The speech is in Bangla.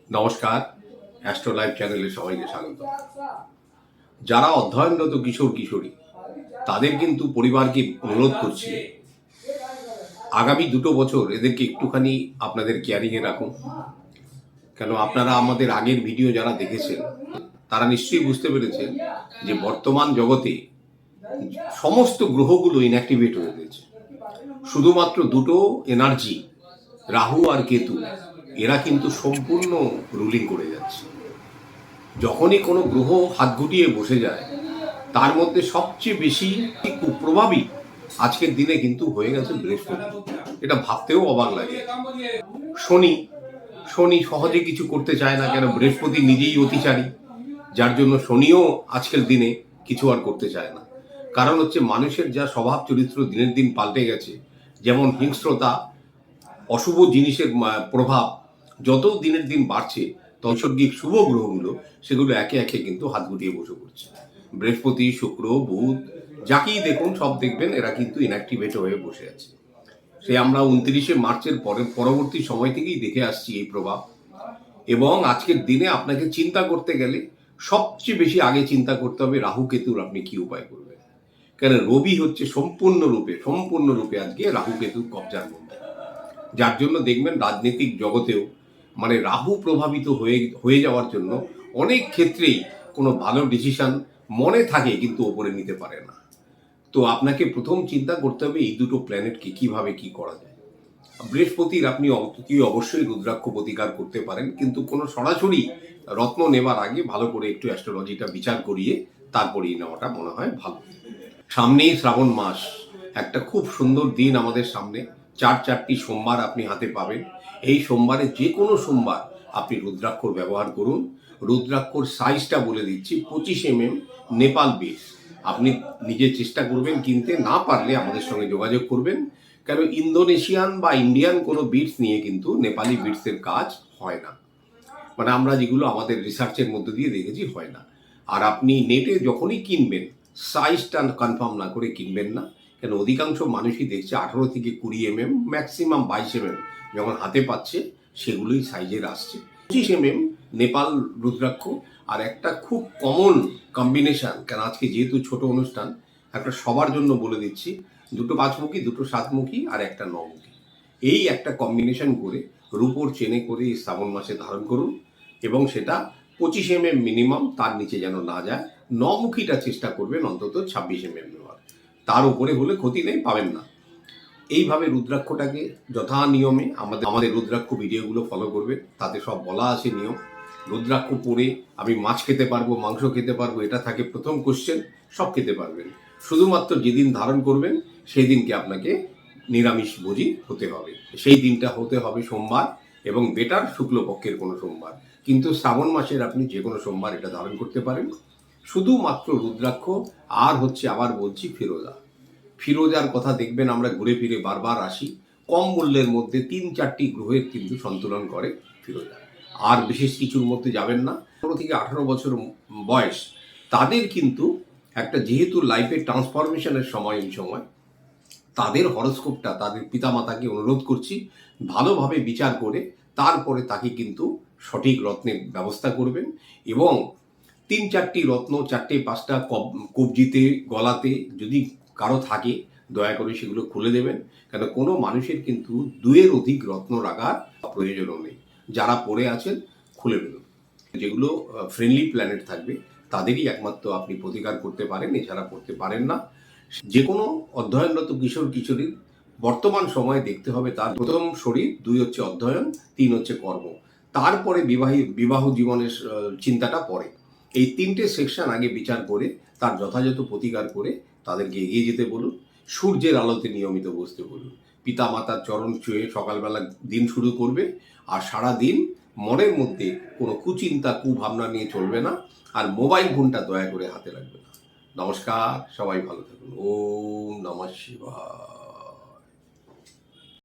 নমস্কার, অ্যাস্ট্রো লাইভ চ্যানেলে সবাইকে স্বাগত। যারা অধ্যয়নরত কিশোর কিশোরী তাদের কিন্তু পরিবারকে অনুরোধ করছি, আগামী 2 বছর এদেরকে একটুখানি আপনাদের কেয়ারিংয়ে রাখুন। কেন আপনারা আমাদের আগের ভিডিও যারা দেখেছেন তারা নিশ্চয়ই বুঝতে পেরেছেন যে বর্তমান জগতে সমস্ত গ্রহগুলো ইনঅ্যাক্টিভেট হয়ে গেছে। শুধুমাত্র দুটো এনার্জি, রাহু আর কেতু, এরা কিন্তু সম্পূর্ণ রুলিং করে যাচ্ছে। যখনই কোনো গ্রহ হাত গুটিয়ে বসে যায় তার মধ্যে সবচেয়ে বেশি কুপ্রভাবী আজকের দিনে কিন্তু হয়ে গেছে বৃহস্পতি। এটা ভাবতেও অবাক লাগে। শনি শনি সহজে কিছু করতে চায় না, কেন বৃহস্পতি নিজেই অতিচারী, যার জন্য শনিও আজকের দিনে কিছু আর করতে চায় না। কারণ হচ্ছে মানুষের যা স্বভাব চরিত্র দিনের দিন পাল্টে গেছে, যেমন হিংস্রতা, অশুভ জিনিসের প্রভাব যত দিনের দিন বাড়ছে, নৈসর্গিক শুভ গ্রহগুলো সেগুলো একে একে কিন্তু হাত গুটিয়ে বসে পড়ছে। বৃহস্পতি, শুক্র, বুধ, যাকেই দেখুন সব দেখবেন এরা কিন্তু ইনঅ্যাক্টিভেট হয়ে বসে আছে। সে আমরা 29শে মার্চের পরবর্তী সময় থেকেই দেখে আসছি এই প্রভাব। এবং আজকের দিনে আপনাকে চিন্তা করতে গেলে সবচেয়ে বেশি আগে চিন্তা করতে হবে রাহু কেতুর আপনি কি উপায় করবেন। কেন রবি হচ্ছে সম্পূর্ণরূপে আজকে রাহু কেতুর কবজার মধ্যে, যার জন্য দেখবেন রাজনৈতিক জগতেও রাহু প্রভাবিত হয়ে যাওয়ার জন্য অনেক ক্ষেত্রেই কোনো ভালো ডিসিশন মনে থাকে কিন্তু ওপরে নিতে পারে না। তো আপনাকে প্রথম চিন্তা করতে হবে এই দুটো প্ল্যানেটকে কিভাবে কি করা যায়। বৃহস্পতির আপনি অবশ্যই রুদ্রাক্ষ প্রতিকার করতে পারেন, কিন্তু কোনো সরাসরি রত্ন নেবার আগে ভালো করে একটু অ্যাস্ট্রোলজিটা বিচার করিয়ে তারপরেই নেওয়াটা মনে হয় ভালো। সামনেই শ্রাবণ মাস, একটা খুব সুন্দর দিন আমাদের সামনে। 4টি সোমবার আপনি হাতে পাবেন। এই সোমবারে যে কোনো সোমবার আপনি রুদ্রাক্ষর ব্যবহার করুন। রুদ্রাক্ষর সাইজটা বলে দিচ্ছি, 25 নেপাল বিটস। আপনি নিজে চেষ্টা করবেন কিনতে, না পারলে আমাদের সঙ্গে যোগাযোগ করবেন। কেন ইন্দোনেশিয়ান বা ইন্ডিয়ান কোনো বিটস নিয়ে কিন্তু নেপালি বিটসের কাজ হয় না। আমরা যেগুলো আমাদের রিসার্চের মধ্যে দিয়ে দেখেছি হয় না। আর আপনি নেটে যখনই কিনবেন সাইজটা কনফার্ম না করে কিনবেন না। কেন অধিকাংশ মানুষই দেখছে 18 থেকে 20 ম্যাক্সিমাম 22 যখন হাতে পাচ্ছে সেগুলোই সাইজের আসছে। 25 নেপাল রুদ্রাক্ষ। আর একটা খুব কমন কম্বিনেশন, কেন আজকে যেহেতু ছোট অনুষ্ঠান, একটা সবার জন্য বলে দিচ্ছি, দুটো 5মুখী, দুটো 7মুখী আর একটা 9মুখী, এই একটা কম্বিনেশন করে রূপোর চেনে করে এই শ্রাবণ মাসে ধারণ করুন। এবং সেটা 25 মিনিমাম, তার নিচে যেন না যায়। 9মুখীটা চেষ্টা করবেন অন্তত 26 নেওয়ার, তার উপরে হলে ক্ষতি নেই, পাবেন না। এইভাবে রুদ্রাক্ষটাকে যথা নিয়মে আমাদের রুদ্রাক্ষ ভিডিওগুলো ফলো করবে, তাতে সব বলা আছে নিয়ম। রুদ্রাক্ষ পরে আমি মাছ খেতে পারবো, মাংস খেতে পারবো, এটা থাকে প্রথম কোশ্চেন। সব খেতে পারবেন, শুধুমাত্র যেদিন ধারণ করবেন সেই দিনকে আপনাকে নিরামিষ ভোজী হতে হবে। সেই দিনটা হতে হবে সোমবার, এবং বেটার শুক্লপক্ষের কোনো সোমবার। কিন্তু শ্রাবণ মাসের আপনি যে কোনো সোমবার এটা ধারণ করতে পারেন। শুধুমাত্র রুদ্রাক্ষ। আর হচ্ছে আবার বলছি, ফিরোজার কথা দেখবেন আমরা ঘুরে ফিরে বারবার আসি। কম মূল্যের মধ্যে 3-4টি গ্রহের কিন্তু সন্তুলন করে ফিরোজা। আর বিশেষ কিছুর মধ্যে যাবেন না। 15 থেকে 18 বছর বয়স তাদের কিন্তু একটা, যেহেতু লাইফের ট্রান্সফরমেশনের সময় এই সময়, তাদের হরস্কোপটা তাদের পিতামাতাকে অনুরোধ করছি ভালোভাবে বিচার করে তারপরে তাকে কিন্তু সঠিক রত্নের ব্যবস্থা করবেন। এবং 3-4টি রত্ন, 4-5টা কবজিতে, গলাতে যদি কারো থাকে দয়া করে সেগুলো খুলে দেবেন। কেন কোনো মানুষের কিন্তু 2-এর অধিক রত্ন রাখার প্রয়োজনও নেই। যারা পড়ে আছেন খুলে ফেলুন। যেগুলো ফ্রেন্ডলি প্ল্যানেট থাকবে তাদেরই একমাত্র আপনি প্রতিকার করতে পারেন, এছাড়া করতে পারেন না। যে কোনো অধ্যয়নরত কিশোর কিশোরীর বর্তমান সময়ে দেখতে হবে তার প্রথম শরীর, 2 হচ্ছে অধ্যয়ন, 3 হচ্ছে কর্ম, তারপরে বিবাহ জীবনের চিন্তাটা পরে। এই 3টে সেকশন আগে বিচার করে তার যথাযথ প্রতিকার করে তাদেরকে এগিয়ে যেতে বলুন। সূর্যের আলোতে নিয়মিত বসতে বলুন। পিতা মাতার চরণ ছুঁয়ে সকালবেলা দিন শুরু করবে। আর সারা দিন মনের মধ্যে কোনো কুচিন্তা, কুভাবনা নিয়ে চলবে না। আর মোবাইল ফোনটা দয়া করে হাতে রাখবে না। নমস্কার, সবাই ভালো থাকুন। ওম নমঃ শিবায়।